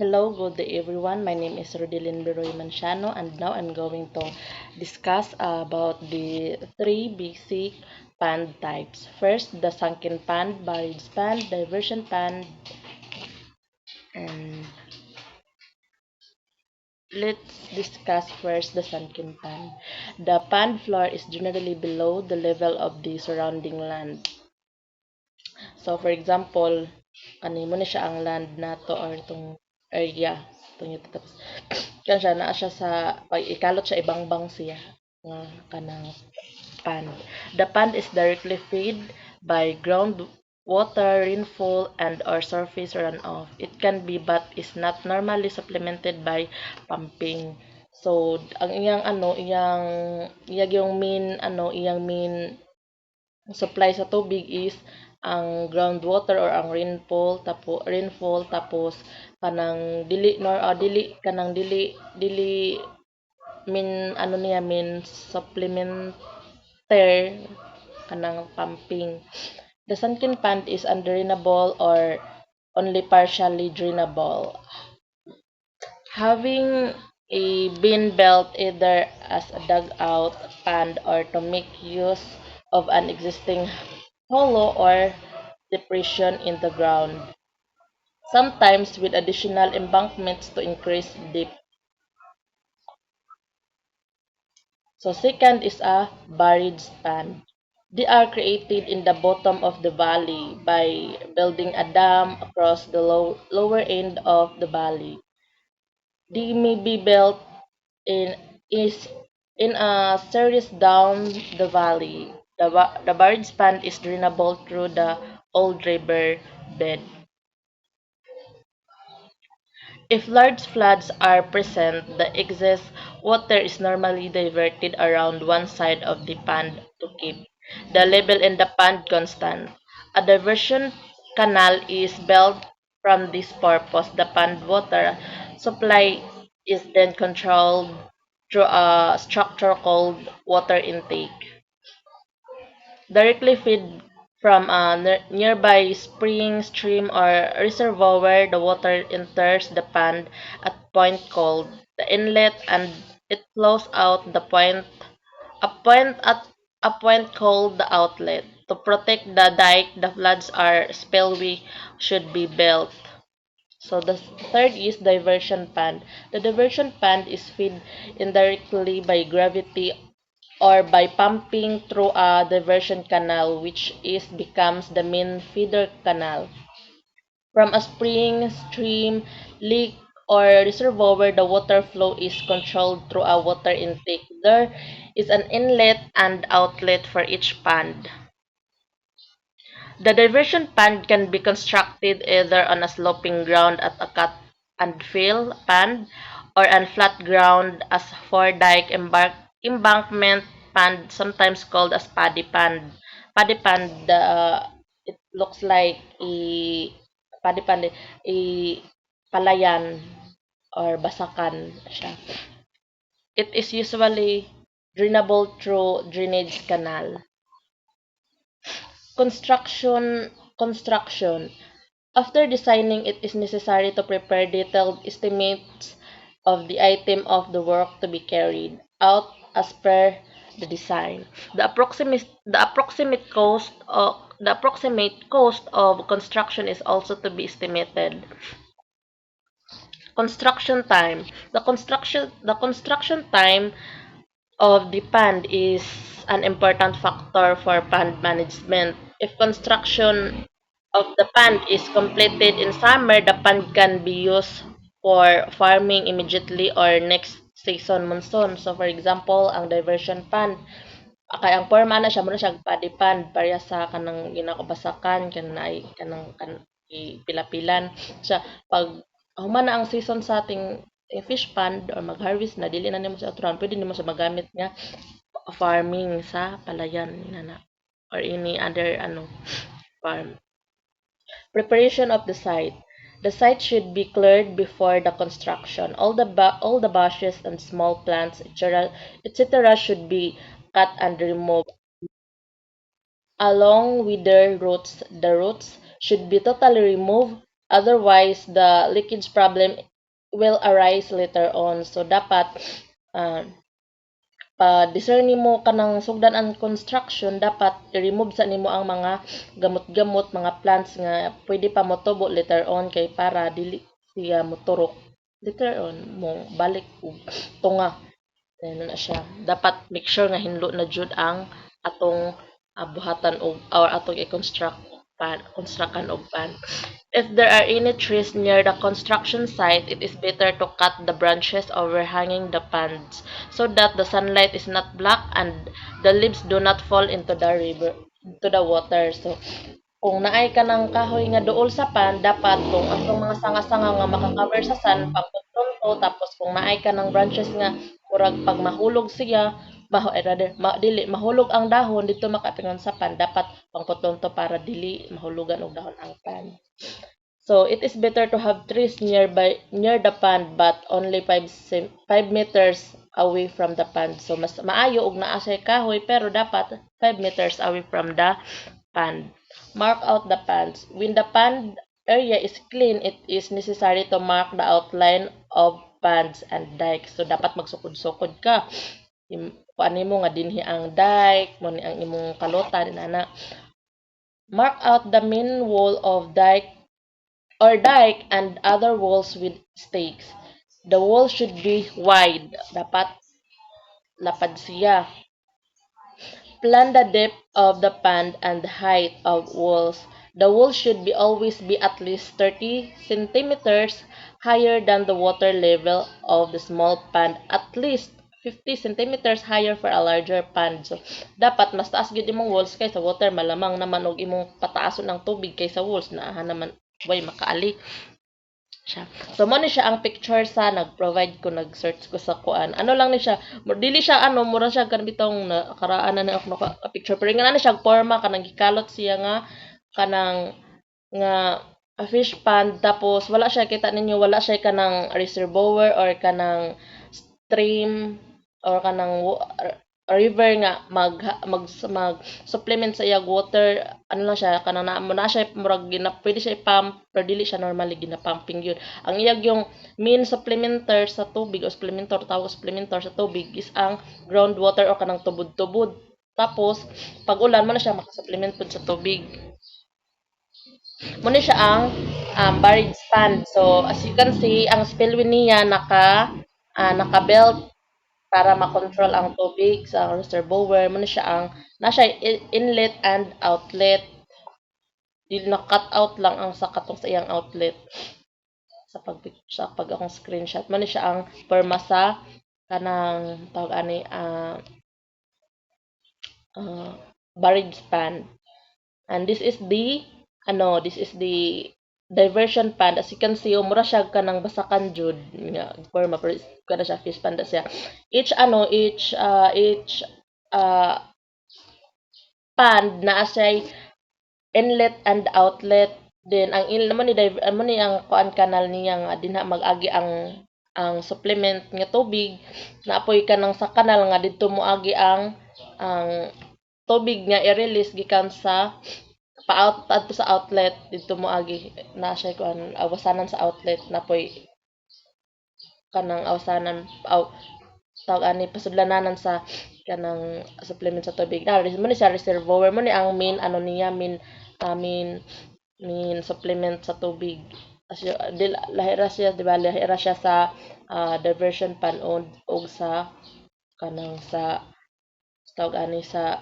Hello, good day everyone. My name is Rodilyn Beroy Manciano and now I'm going to discuss about the three basic pond types. First, the sunken pond, buried pond, diversion pond, and let's discuss first the sunken pond. The pond floor is generally below the level of the surrounding land. So for example, ano mo na siya ang land nato or itong area itong ito tapos kan siya naa siya sa pag ikalot siya ibangbang siya nga kanang pond. The pond is directly fed by groundwater, rainfall, and or surface runoff. It can be but is not normally supplemented by pumping. So, ang iyang iyang yung iyang main supply sa tubig is ang groundwater or ang rainfall tapos kanang dili min niya min supplementer kanang pumping. The sunken pond is undrainable or only partially drainable, having a bin built either as a dugout pond or to make use of an existing hollow or depression in the ground, sometimes with additional embankments to increase depth. So second is a buried pond. They are created in the bottom of the valley by building a dam across the lower end of the valley. They may be built in is in a series down the valley. The buried pond is drainable through the old river bed. If large floods are present, the excess water is normally diverted around one side of the pond to keep the level in the pond constant. A diversion canal is built from this purpose. The pond water supply is then controlled through a structure called water intake. Directly fed from a nearby spring, stream, or reservoir where the water enters the pond at point called the inlet and it flows out the point a point at a point called the outlet. To protect the dike, the floods are spillway should be built. So the third is diversion pond. The diversion pond is fed indirectly by gravity or by pumping through a diversion canal which is becomes the main feeder canal. From a spring, stream, lake, or reservoir where the water flow is controlled through a water intake, there is an inlet and outlet for each pond. The diversion pond can be constructed either on a sloping ground at a cut and fill pond or on flat ground as for dike embankment pond, sometimes called as paddy pond. Paddy pond, it looks like a paddy pond, a palayan or basakan siya. It is usually drainable through drainage canal. Construction. After designing, it is necessary to prepare detailed estimates of the item of the work to be carried out as per the design. The approximate cost of construction is also to be estimated. Construction time. The construction time of the pond is an important factor for pond management. If construction of the pond is completed in summer, the pond can be used for farming immediately or next season monsoon. So for example, ang diversion pond, kay ang forma na siya mo na siya paddy pond pareha sa kanang ginakabasakan kanang pilapilan siya pag human na ang season sa ating fish pond or mag-harvest na dili na nimo sa aturan pwede nimo sa magamit nga farming sa palayan na or any other farm. Preparation of the site. The site should be cleared before the construction. All the bushes and small plants, etc., should be cut and removed along with their roots. The roots should be totally removed, otherwise the leakage problem will arise later on. So dapat uh, pa-discern nimo kanang sugdan ang construction, dapat i-remove sa nimo ang mga gamot-gamot, mga plants nga pwede pa motubo later on kay para dili siya moturok later on mo balik og tunga. Ano na siya. Dapat make sure nga hinlo na jud ang atong buhatan og or atong i-construct constructan og pan. If there are any trees near the construction site, it is better to cut the branches overhanging the ponds so that the sunlight is not blocked and the leaves do not fall into the river, into the water. So, kung naay ka ng kahoy nga duol sa pan, dapat kung atong mga sanga-sanga nga makakover sa sun, pagputron tapos kung naay ka ng branches nga murag pag mahulog siya, dili mahulog ang dahon dito makapingon sa pan, dapat pangputron para dili mahulugan og dahon ang pan. So it is better to have trees near the pond but only 5 meters away from the pond. So mas maayo og naa siya kahoy pero dapat 5 meters away from the pond. Mark out the ponds. When the pond area is clean, it is necessary to mark the outline of ponds and dikes. So dapat magsukod-sukod ka. Kuan nimo nga dinhi ang dike, mo ni ang imong kalutan ana. Mark out the main wall of dike and other walls with stakes. The wall should be wide. Dapat lapad siya. Plan the depth of the pond and the height of walls. The wall should always be at least 30 centimeters higher than the water level of the small pond. At least 50 centimeters higher for a larger pond. So, dapat mas taas gid imong walls kaysa water, malamang naman og imong pataason ng tubig kaysa walls naahan naman way makaali siya. So mo ni siya ang picture sa nag-provide ko, nag-search ko sa kuan. Ano lang ni siya, dili siya ano, mura siya kan bitong nakaraan na ako picture pero nga na siya forma kanang gikalot siya nga kanang nga a fish pond tapos wala siya kita ninyo, wala siya kanang reservoir or kanang stream or kanang river nga mag supplement sa iyang water, ano lang siya kanang na siya murag pwede siya i-pump pero dili siya normally gina-pumping yun. Ang iyang yung main supplementer sa tubig o supplementer sa tubig is ang groundwater o kanang tubod-tubod. Tapos pag ulan mo na siya makasupplement pud sa tubig. Muna siya ang barrage stand. So as you can see, ang spillway niya naka-belt para makontrol ang tubig sa reservoir. Muna siya ang nasa inlet and outlet. Di na cut out lang ang sa katong sa iyang outlet sa pag akong screenshot. Muna siya ang perma sa kanang tawag ani barrage span. And this is the diversion pond. As you can see, mura siya kanang basakan jud nga forma pero kada siya fish pond siya. Each pond na siya inlet and outlet. Then ang ni ang kuan kanal niya nga dinha mag-agi ang supplement nga tubig naapoy kanang sa kanal nga didto moagi ang tubig nga i-release gikan sa pa-out adto sa outlet dito moagi na siya kuan awasanan sa outlet napoy kanang awasanan tawag ani pasudlananan sa kanang supplement sa tubig na mo ni sa reservoir mo ni ang main ano niya main supplement sa tubig lahira siya di ba lahira siya sa diversion pan og sa kanang sa tawag ani sa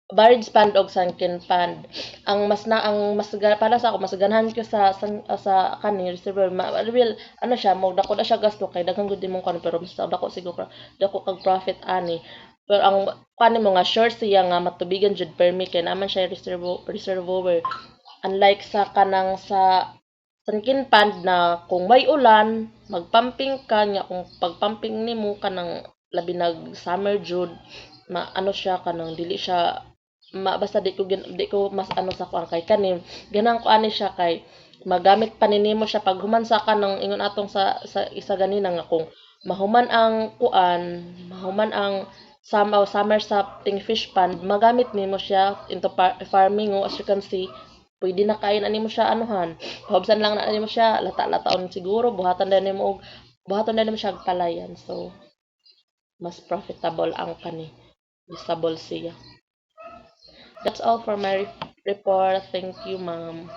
barrage pond og sunken pond. Ang para sa ako mas ganahan ko sa kani reservoir real ano siya mo dako na siya gasto kay daghang gud imong kan pero mas dako siguro dako kag profit ani. Pero ang kani mo nga sure siya nga matubigan jud permi kay naman siya reservoir. Unlike sa kanang sa sunken pond na kung may ulan magpumping ka nya kung pagpumping nimo kanang labi nag summer jud ano siya kanang dili siya basta di ko mas ano sa kuan kay kanin ganang ko ani siya kay magamit pa ninimo siya pag human sa kanang ingon atong sa isa ganina nga kung mahuman ang summer sa ting fish pond magamit nimo siya into farming as you can see pwede na kain ani mo siya anuhan. Paubsan lang na ani mo siya lata-lataon siguro buhatan din mo og buhaton din mo siya og palayan. So mas profitable ang kani. Usable siya. That's all for my report. Thank you, ma'am,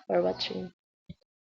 for watching.